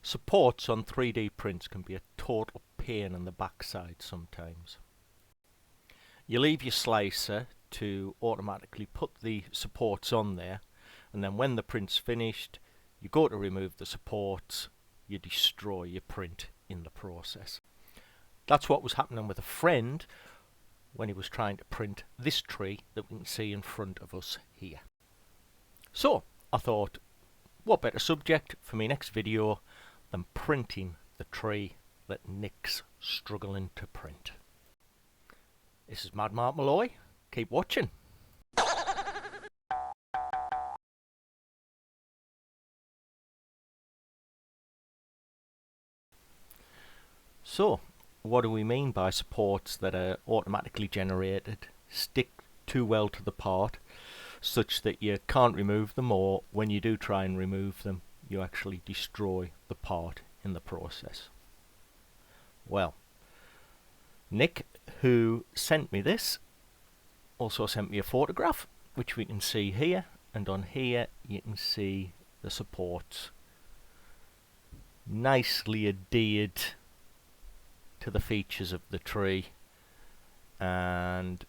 Supports on 3D prints can be a total pain in the backside sometimes. You leave your slicer to automatically put the supports on there, and then when the print's finished, you go to remove the supports, you destroy your print in the process. That's what was happening with a friend when he was trying to print this tree that we can see in front of us here. So I thought, what better subject for my next video than printing the tree that Nick's struggling to print. This is Mad Mark Malloy. Keep watching. So, what do we mean by supports that are automatically generated, stick too well to the part, such that you can't remove them, or when you do try and remove them, you actually destroy the part in the process? Well, Nick, who sent me this, also sent me a photograph, which we can see here, and on here you can see the supports nicely adhered to the features of the tree, and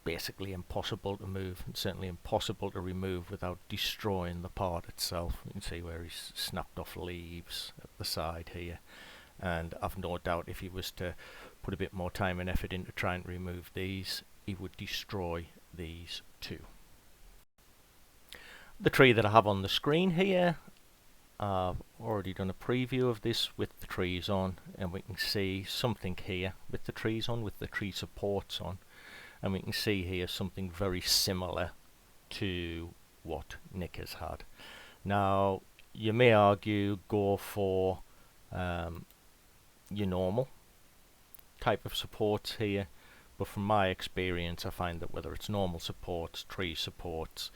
basically impossible to move, and certainly impossible to remove without destroying the part itself. You can see where he's snapped off leaves at the side here, and I've no doubt if he was to put a bit more time and effort into trying to remove these, he would destroy these too. The tree that I have on the screen here, I've already done a preview of this with the trees on, and we can see something here with the trees on, with the tree supports on, and we can see here something very similar to what Nick has had. Now, you may argue go for your normal type of supports here, but from my experience I find that whether it's normal supports, tree supports,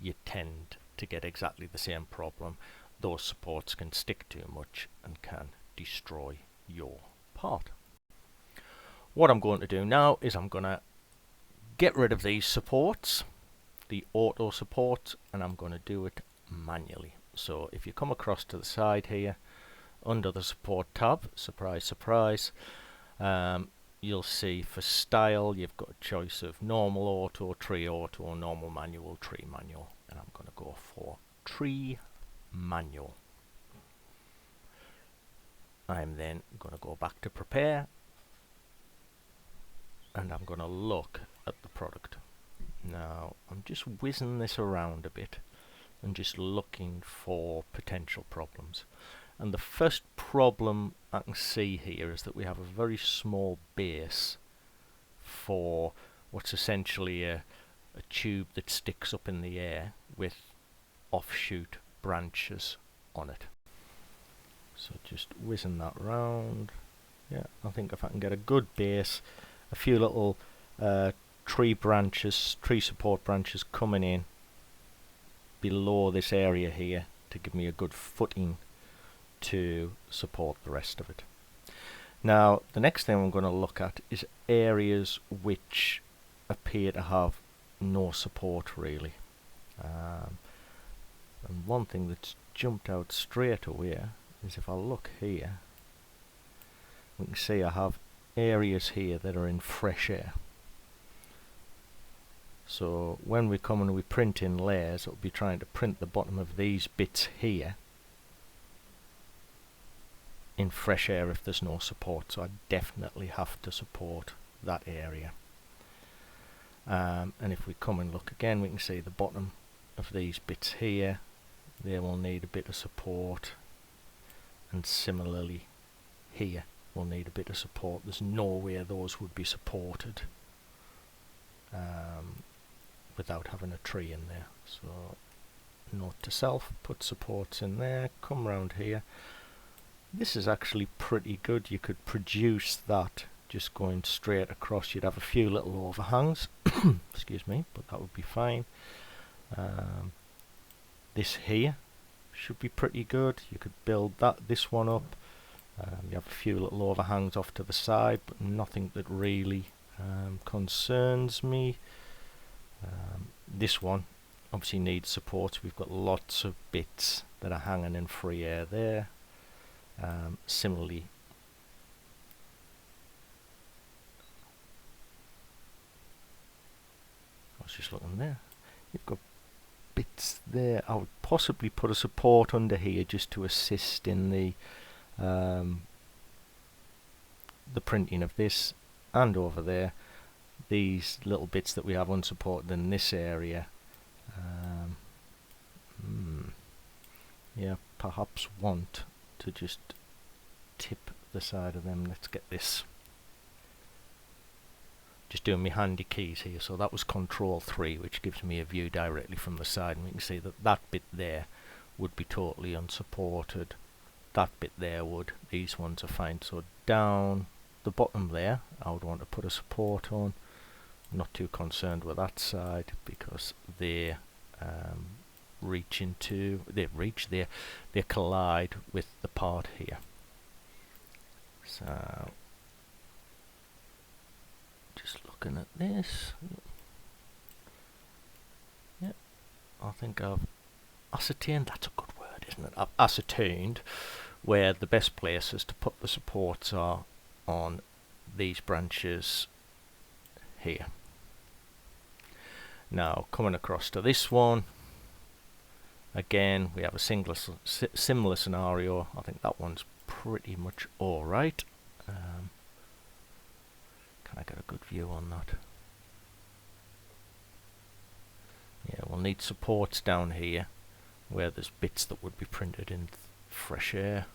you tend to get exactly the same problem. Those supports can stick too much and can destroy your part. What I'm going to do now is I'm going to get rid of these supports, the auto support, and I'm going to do it manually. So if you come across to the side here, under the support tab, surprise surprise, you'll see for style you've got a choice of normal auto, tree auto, normal manual, tree manual, and I'm going to go for tree manual. I'm then going to go back to prepare, and I'm going to look at the product. Now I'm just whizzing this around a bit and just looking for potential problems, and the first problem I can see here is that we have a very small base for what's essentially a tube that sticks up in the air with offshoot branches on it. So just whizzing that round. Yeah, I think if I can get a good base, a few little tree branches, tree support branches coming in below this area here to give me a good footing to support the rest of it. Now the next thing I'm going to look at is areas which appear to have no support really. And one thing that's jumped out straight away is if I look here, we can see I have areas here that are in fresh air. So when we come and we print in layers, it'll be trying to print the bottom of these bits here in fresh air if there's no support. So I definitely have to support that area. And if we come and look again, we can see the bottom of these bits here, they will need a bit of support, and similarly here will need a bit of support. There's no way those would be supported without having a tree in there. So note to self, put supports in there, come round here. This is actually pretty good. You could produce that just going straight across. You'd have a few little overhangs excuse me, but that would be fine. This here should be pretty good. You could build this one up. You have a few little overhangs off to the side, but nothing that really concerns me. This one obviously needs support. We've got lots of bits that are hanging in free air there. Similarly, I was just looking there, you've got bits there. I would possibly put a support under here just to assist in the printing of this, and over there these little bits that we have unsupported in this area. Yeah, perhaps want to just tip the side of them. Let's get this. Just doing my handy keys here. So that was Control 3, which gives me a view directly from the side, and we can see that that bit there would be totally unsupported. That bit there would. These ones are fine. So down the bottom there, I would want to put a support on. I'm not too concerned with that side because they they collide with the part here. So just looking at this, yeah, I think I've ascertained, that's a good word, isn't it? I've ascertained where the best places to put the supports are on these branches here. Now coming across to this one, again we have a similar scenario. I think that one's pretty much alright. Can I get a good view on that? Yeah, we'll need supports down here where there's bits that would be printed in fresh air.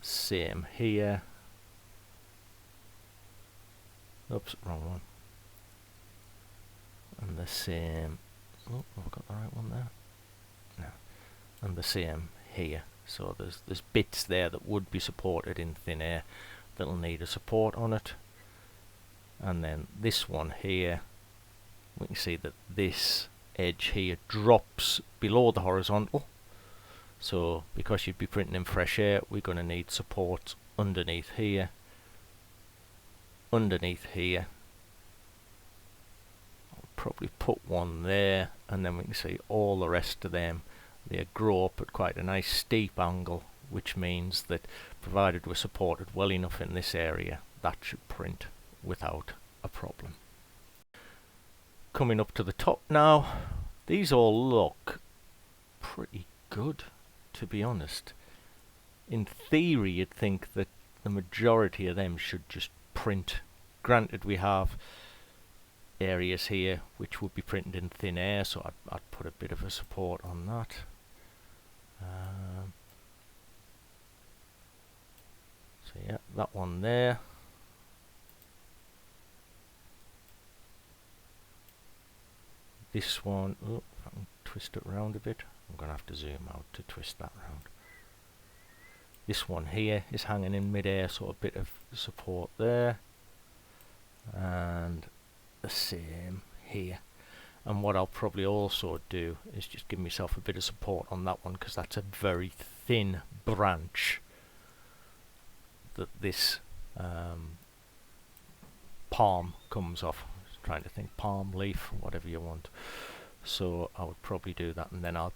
Same here. Oops, wrong one. And the same. Oh, I've got the right one there. No. And the same here. So there's bits there that would be supported in thin air that'll need a support on it. And then this one here, we can see that this edge here drops below the horizontal. So because you'd be printing in fresh air, we're going to need support underneath here, underneath here. I'll probably put one there, and then we can see all the rest of them, they grow up at quite a nice steep angle, which means that provided we're supported well enough in this area, that should print without a problem. Coming up to the top now, these all look pretty good, to be honest. In theory, you'd think that the majority of them should just print. Granted, we have areas here which would be printed in thin air, so I'd put a bit of a support on that. So yeah, that one there. This one, oh, if I can twist it around a bit, I'm going to have to zoom out to twist that round. This one here is hanging in mid-air, so a bit of support there. And the same here. And what I'll probably also do is just give myself a bit of support on that one, because that's a very thin branch that this palm comes off. Trying to think, palm, leaf, whatever you want. So I would probably do that, and then I'll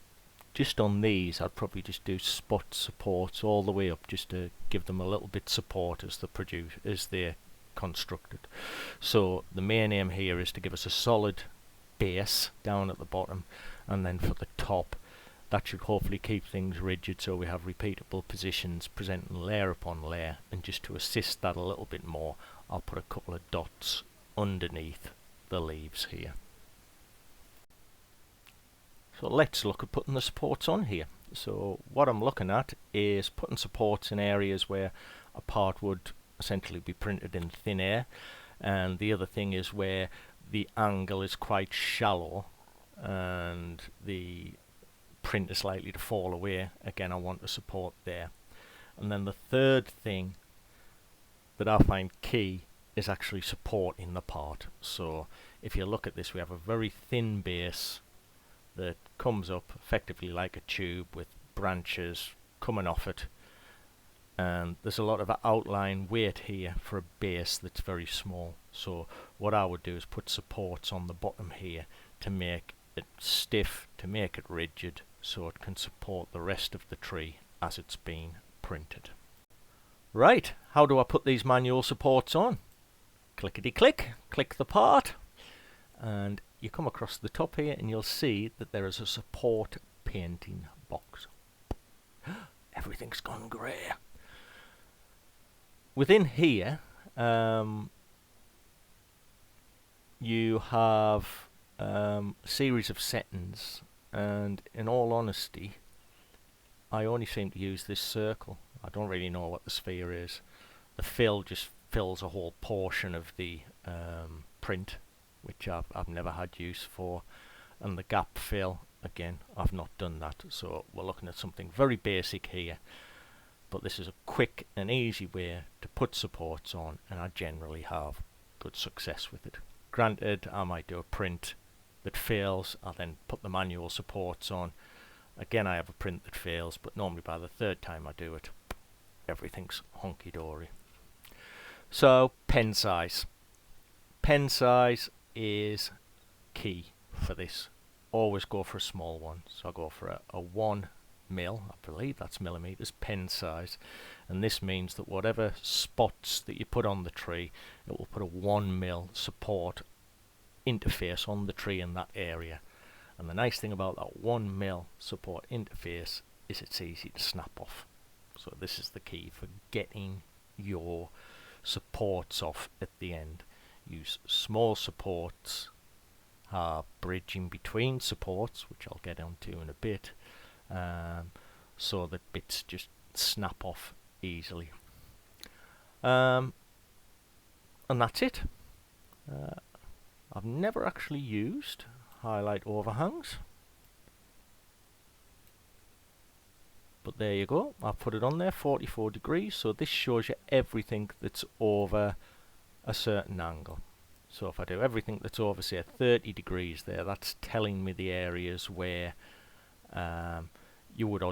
just on these I'd probably just do spot supports all the way up, just to give them a little bit support as they're constructed. So the main aim here is to give us a solid base down at the bottom, and then for the top, that should hopefully keep things rigid, so we have repeatable positions presenting layer upon layer. And just to assist that a little bit more, I'll put a couple of dots underneath the leaves here. So let's look at putting the supports on here. So what I'm looking at is putting supports in areas where a part would essentially be printed in thin air, and the other thing is where the angle is quite shallow and the print is likely to fall away. Again, I want a support there. And then the third thing that I find key is actually supporting the part. So if you look at this, we have a very thin base that comes up effectively like a tube with branches coming off it, and there's a lot of outline weight here for a base that's very small. So what I would do is put supports on the bottom here to make it stiff, to make it rigid, so it can support the rest of the tree as it's been printed. Right, how do I put these manual supports on? Clickety click, click the part, and you come across the top here and you'll see that there is a support painting box. Everything's gone grey. Within here, you have a series of settings, and in all honesty, I only seem to use this circle. I don't really know what the sphere is. The fill just fills a whole portion of the print, which I've never had use for, and the gap fill, again, I've not done that, so we're looking at something very basic here. But this is a quick and easy way to put supports on, and I generally have good success with it. Granted, I might do a print that fails, I'll then put the manual supports on. Again, I have a print that fails, but normally by the third time I do it, everything's hunky-dory. So, pen size. Pen size is key for this. Always go for a small one. So I go for a 1 mil, I believe that's millimeters, pen size, and this means that whatever spots that you put on the tree, it will put a 1 mil support interface on the tree in that area. And the nice thing about that 1 mil support interface is it's easy to snap off. So this is the key for getting your supports off at the end. Use small supports, bridging between supports, which I'll get onto in a bit, so that bits just snap off easily. And that's it. I've never actually used highlight overhangs, but there you go. I've put it on there, 44 degrees, so this shows you everything that's over a certain angle. So if I do everything that's over, say, 30 degrees there, that's telling me the areas where you would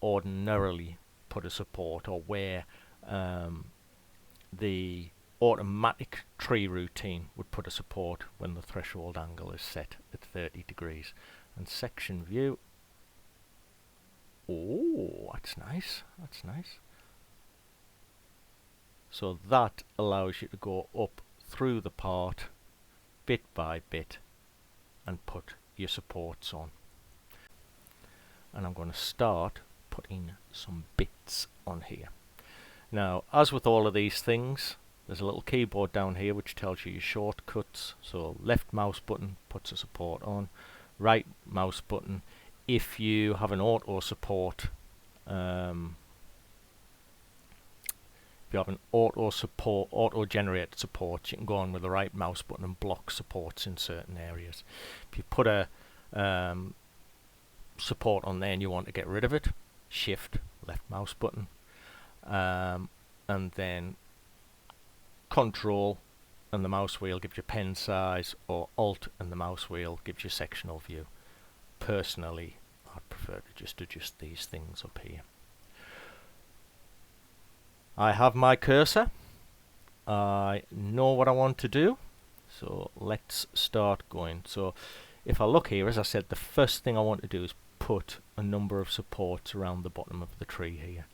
ordinarily put a support, or where the automatic tree routine would put a support when the threshold angle is set at 30 degrees. And section view, oh, that's nice, that's nice. So that allows you to go up through the part bit by bit and put your supports on. And I'm going to start putting some bits on here. Now, as with all of these things, there's a little keyboard down here which tells you your shortcuts. So left mouse button puts a support on, right mouse button, if you have an auto support, if you have an auto generated support, you can go on with the right mouse button and block supports in certain areas. If you put a support on there and you want to get rid of it, shift left mouse button, and then control and the mouse wheel gives you pen size, or alt and the mouse wheel gives you sectional view. Personally, I'd prefer to just adjust these things up here. I have my cursor, I know what I want to do, so let's start going. So if I look here, as I said, the first thing I want to do is put a number of supports around the bottom of the tree here.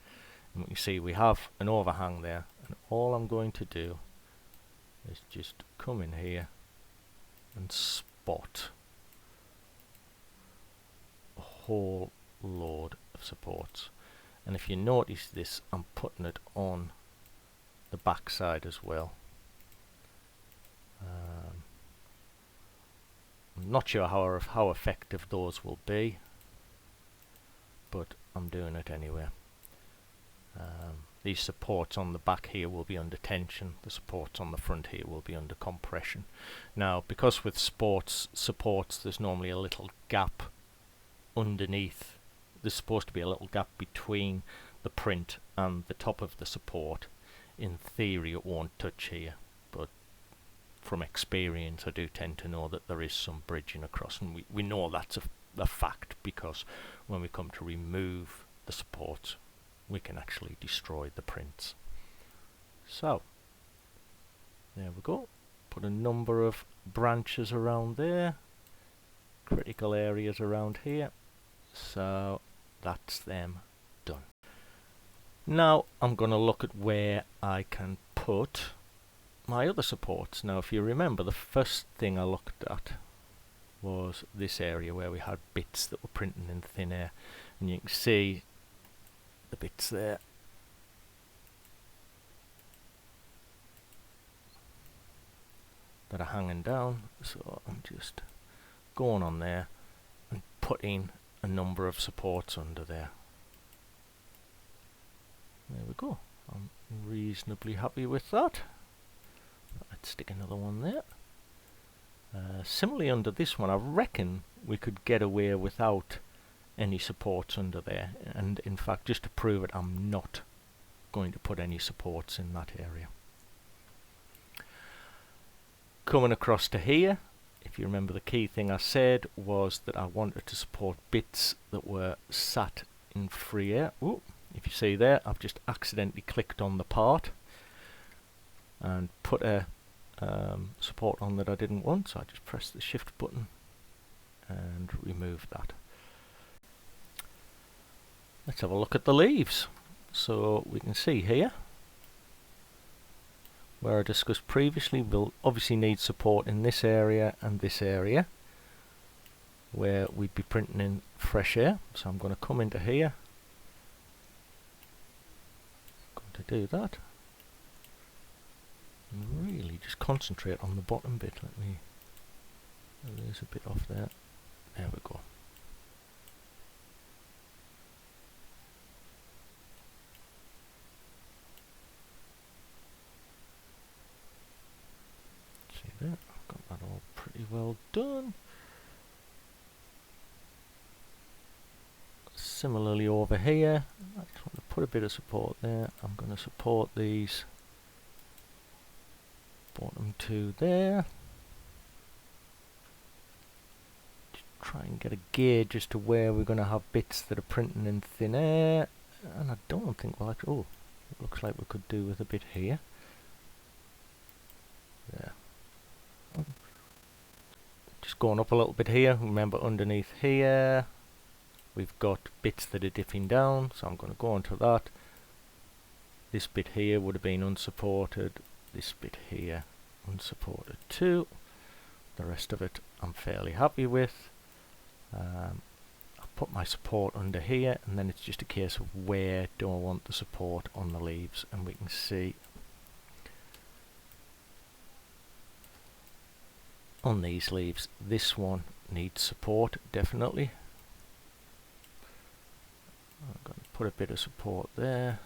And you can see we have an overhang there, and all I'm going to do is just come in here and spot a whole load of supports. And if you notice this, I'm putting it on the back side as well. I'm not sure how effective those will be, but I'm doing it anyway. These supports on the back here will be under tension, the supports on the front here will be under compression. Now, because with sports supports there's normally a little gap underneath, there's supposed to be a little gap between the print and the top of the support. In theory it won't touch here, but from experience I do tend to know that there is some bridging across, and we know that's a fact, because when we come to remove the supports we can actually destroy the prints. So there we go, put a number of branches around there, critical areas around here, so that's them done. Now I'm going to look at where I can put my other supports. Now if you remember, the first thing I looked at was this area where we had bits that were printing in thin air, and you can see the bits there that are hanging down. So I'm just going on there and putting a number of supports under there. There we go. I'm reasonably happy with that. Let's stick another one there. Similarly under this one, I reckon we could get away without any supports under there, and in fact, just to prove it, I'm not going to put any supports in that area. Coming across to here, if you remember, the key thing I said was that I wanted to support bits that were sat in free air. Ooh, if you see there, I've just accidentally clicked on the part and put a support on that I didn't want, so I just press the shift button and remove that. Let's have a look at the leaves. So we can see here where I discussed previously, we'll obviously need support in this area and this area where we'd be printing in fresh air. So I'm going to come into here, I'm going to do that, and really just concentrate on the bottom bit. There's a bit off there. There we go. See there, I've got that all pretty well done. Similarly over here, I just want to put a bit of support there. I'm going to support these bottom two there. Just try and get a gauge as to where we're going to have bits that are printing in thin air. And I don't think we'll actually, oh, it looks like we could do with a bit here. There. Just going up a little bit here. Remember, underneath here we've got bits that are dipping down, so I'm going to go onto that. This bit here would have been unsupported. This bit here unsupported too. The rest of it I'm fairly happy with. I'll put my support under here, and then it's just a case of where do I want the support on the leaves, and we can see on these leaves this one needs support definitely. I'm going to put a bit of support there.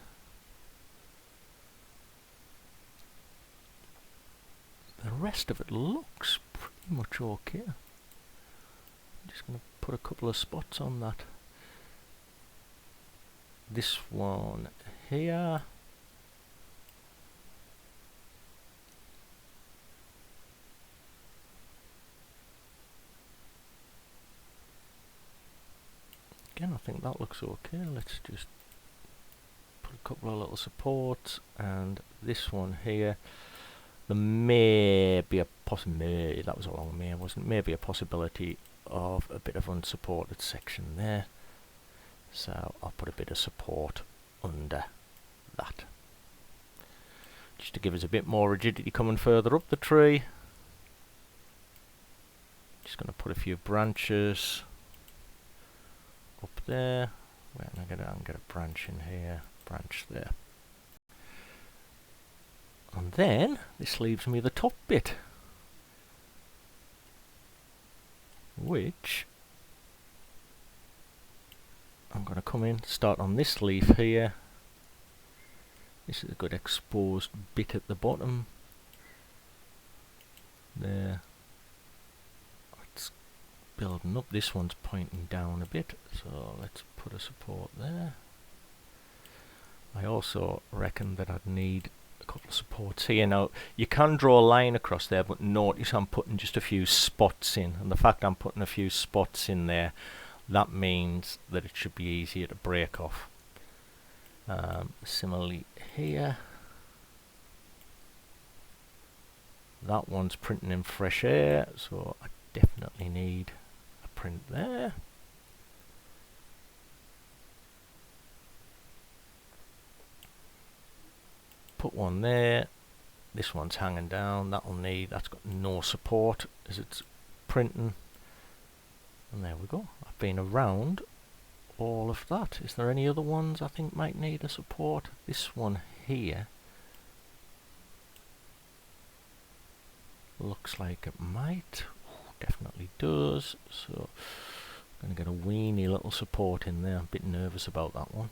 The rest of it looks pretty much okay. I'm just going to put a couple of spots on that. This one here. Again, I think that looks okay. Let's just put a couple of little supports, and this one here. There may be a possibility, that was a long may, wasn't it? Maybe a possibility of a bit of unsupported section there. So I'll put a bit of support under that. Just to give us a bit more rigidity coming further up the tree. Just going to put a few branches up there. Wait, I'm going to get a branch in here, branch there. And then this leaves me the top bit, which I'm going to come in, start on this leaf here. This is a good exposed bit at the bottom. There. It's building up. This one's pointing down a bit, so let's put a support there. I also reckon that I'd need a couple of supports here. Now, you can draw a line across there, but notice I'm putting just a few spots in, and the fact I'm putting a few spots in there, that means that it should be easier to break off. Similarly here, that one's printing in fresh air, so I definitely need a print there. put one there. This one's hanging down. That's got no support as it's printing. And there we go. I've been around all of that. Is there any other ones I think might need a support? This one here looks like it might. Definitely does. So I'm going to get a weeny little support in there. I'm a bit nervous about that one.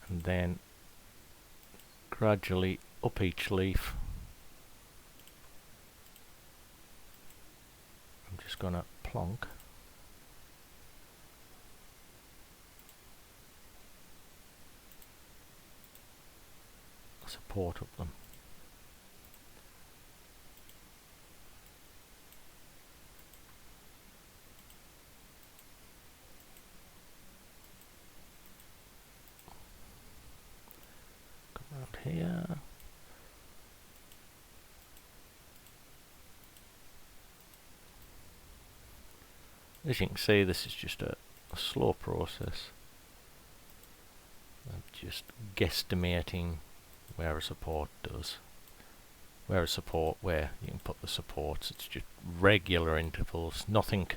And then gradually up each leaf. I'm just going to plonk. Support of them. Come around here. As you can see, this is just a slow process. I'm just guesstimating where a support does. Where you can put the supports. It's just regular intervals. Nothing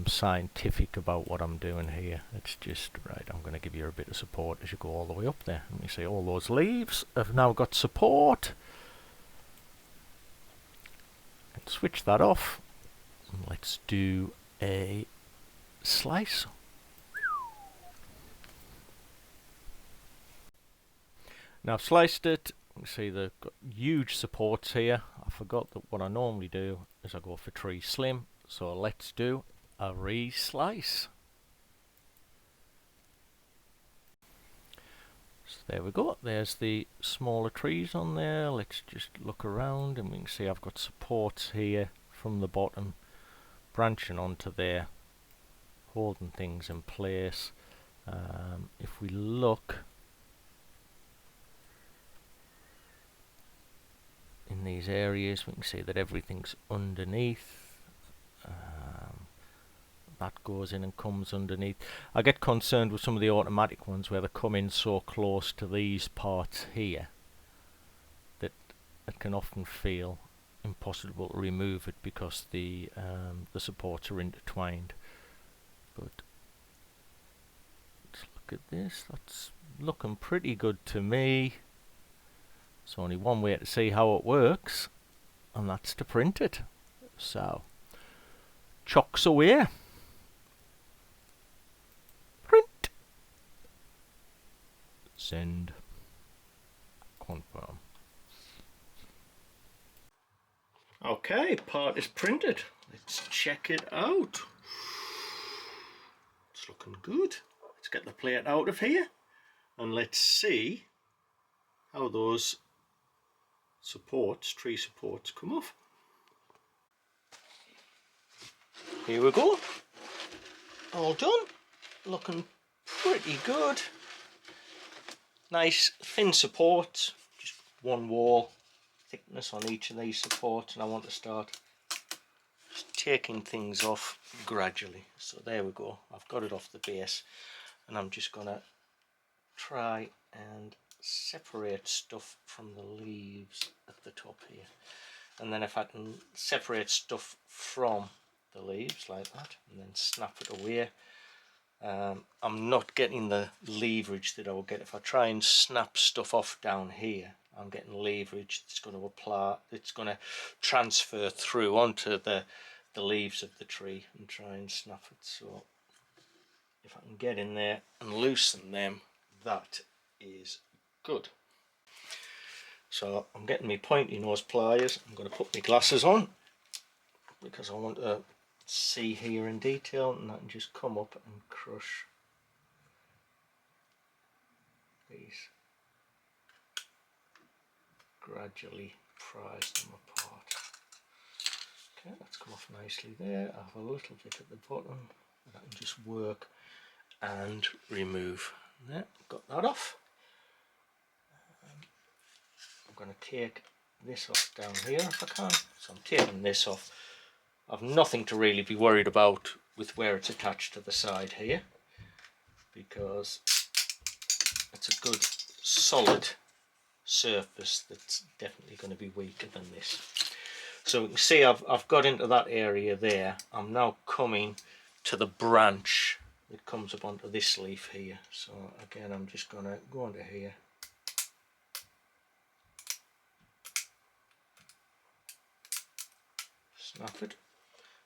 scientific about what I'm doing here. It's just, right, I'm going to give you a bit of support as you go all the way up there. Let me see, all those leaves have now got support. And switch that off. And let's do a slice. Now I've sliced it. You can see they've got huge supports here. I forgot that what I normally do is I go for tree slim. So let's do a re-slice. So there we go. There's the smaller trees on there. Let's just look around and we can see I've got supports here from the bottom branching onto there, holding things in place. If we look in these areas, we can see that everything's underneath. That goes in and comes underneath. I get concerned with some of the automatic ones where they come in so close to these parts here that it can often feel impossible to remove it because the supports are intertwined. But let's look at this. That's looking pretty good to me. There's only one way to see how it works, and that's to print it. So chocks away. Print. Send. Confirm. Okay, part is printed. Let's check it out. It's looking good. Let's get the plate out of here and let's see how those supports, tree supports, come off. Here we go. All done. Looking pretty good. Nice thin supports. Just one wall thickness on each of these supports, and I want to start just taking things off gradually. So there we go. I've got it off the base, and I'm just gonna try and separate stuff from the leaves at the top here. And then if I can separate stuff from the leaves like that and then snap it away, I'm not getting the leverage that I will get if I try and snap stuff off down here. I'm getting leverage that's going to apply, it's going to transfer through onto the leaves of the tree and try and snap it. So if I can get in there and loosen them, that is good. So I'm getting my pointy nose pliers. I'm going to put my glasses on because I want to see here in detail, and I can just come up and crush these, gradually prise them apart. Okay, that's come off nicely there. I have a little bit at the bottom that I can just work and remove. There, got that off. I'm going to take this off down here if I can. So I'm taking this off. I've nothing to really be worried about with where it's attached to the side here, because it's a good solid surface that's definitely going to be weaker than this. So you can see I've got into that area there. I'm now coming to the branch that comes up onto this leaf here. So again, I'm just going to go into here. Snap it.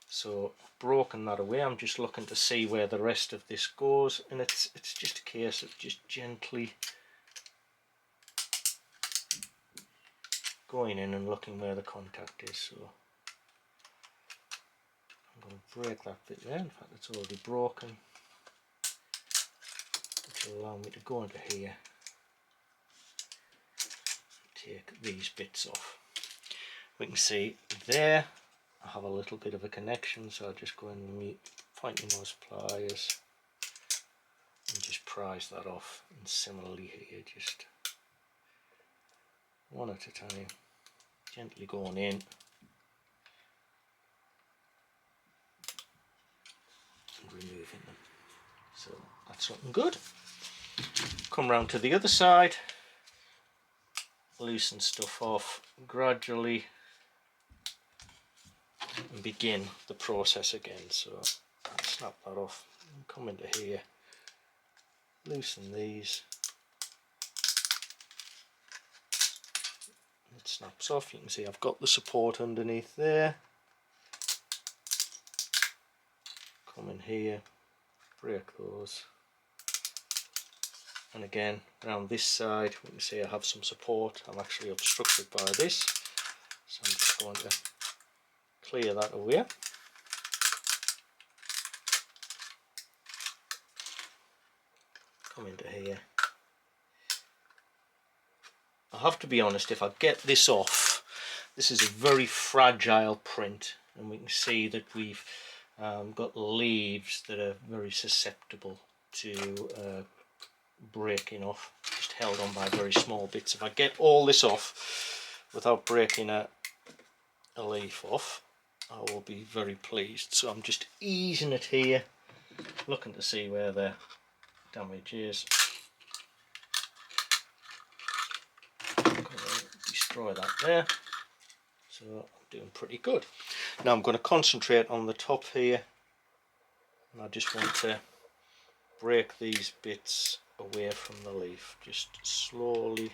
So I've broken that away. I'm just looking to see where the rest of this goes, and it's just a case of just gently going in and looking where the contact is. So I'm going to break that bit there. In fact, it's already broken, which will allow me to go into here, take these bits off. We can see there I have a little bit of a connection, so I'll just go in with my pointy nose pliers and just prise that off, and similarly here, just one at a time, gently going in and removing them. So that's looking good. Come round to the other side, loosen stuff off gradually and begin the process again. So I'll snap that off and come into here, loosen these, it snaps off. You can see I've got the support underneath there. Come in here, break those, and again around this side we can see I have some support. I'm actually obstructed by this, so I'm just going to clear that away. Come into here. I have to be honest, if I get this off, this is a very fragile print, and we can see that we've got leaves that are very susceptible to breaking off, just held on by very small bits. If I get all this off without breaking a leaf off, I will be very pleased. So I'm just easing it here, looking to see where the damage is. I'm going to destroy that there. So I'm doing pretty good. Now I'm going to concentrate on the top here, and I just want to break these bits away from the leaf, just slowly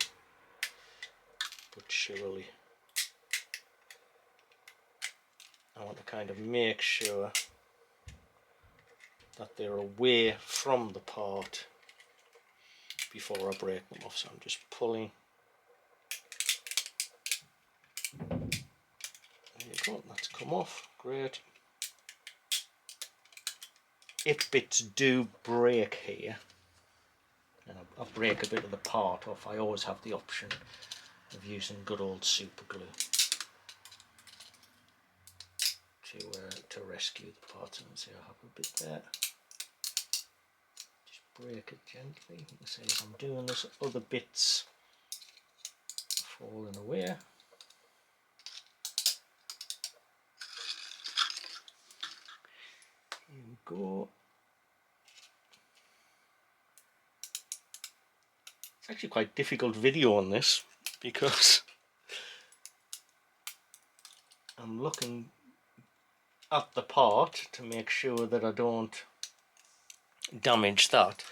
but surely. I want to kind of make sure that they're away from the part before I break them off. So I'm just pulling. There you go, that's come off, great. If bits do break here, and I break a bit of the part off, I always have the option of using good old super glue to rescue the part. And see, I have a bit there. Just break it gently. You can see as I'm doing this, other bits are falling away. Here we go. It's actually quite difficult video on this because I'm looking at the part to make sure that I don't damage that.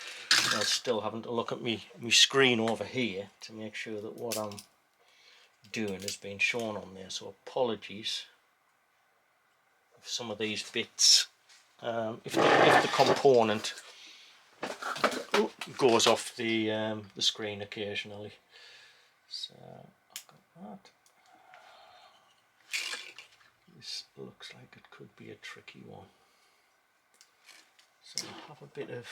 I still having to look at my screen over here to make sure that what I'm doing is being shown on there. So apologies if some of these bits, if the component goes off the screen occasionally. So I've got that. This looks like it could be a tricky one. So I have a bit of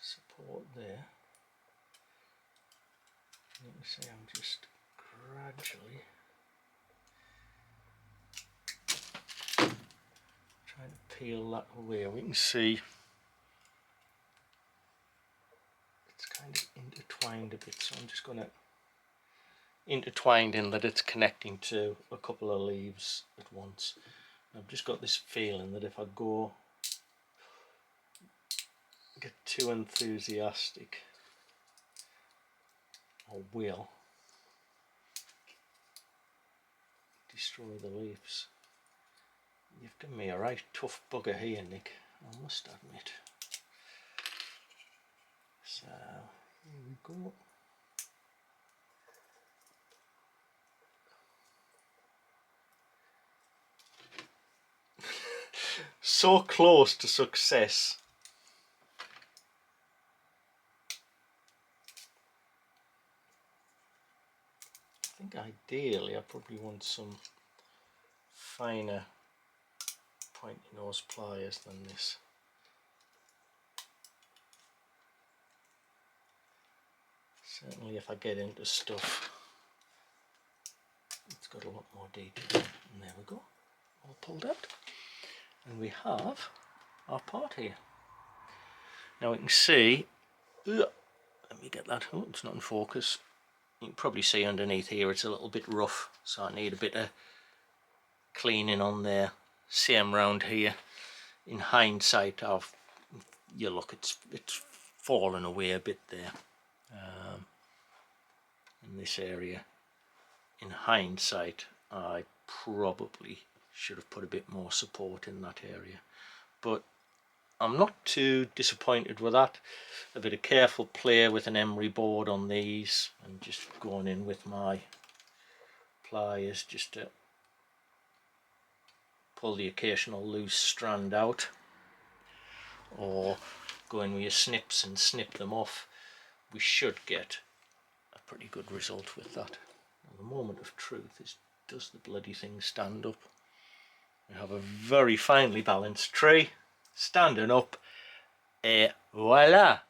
support there. You can see I'm just gradually trying to peel that away. We can see it's kind of intertwined a bit, so I'm just going to intertwined in that it's connecting to a couple of leaves at once. I've just got this feeling that if I get too enthusiastic, or will destroy the leaves. You've given me a right tough bugger here, Nick, I must admit. So, here we go. So close to success. I think ideally I probably want some finer pointy nose pliers than this. Certainly if I get into stuff, it's got a lot more detail. And there we go, all pulled out. And we have our part here. Now we can see, let me get that, oh, it's not in focus. You can probably see underneath here it's a little bit rough, so I need a bit of cleaning on there. Same round here. In hindsight, you look, it's fallen away a bit there. In this area, in hindsight, I probably should have put a bit more support in that area, but I'm not too disappointed with that. A bit of careful play with an emery board on these, and just going in with my pliers just to pull the occasional loose strand out, or go in with your snips and snip them off. We should get a pretty good result with that. Now, the moment of truth is, does the bloody thing stand up? We have a very finely balanced tree standing up, et voila!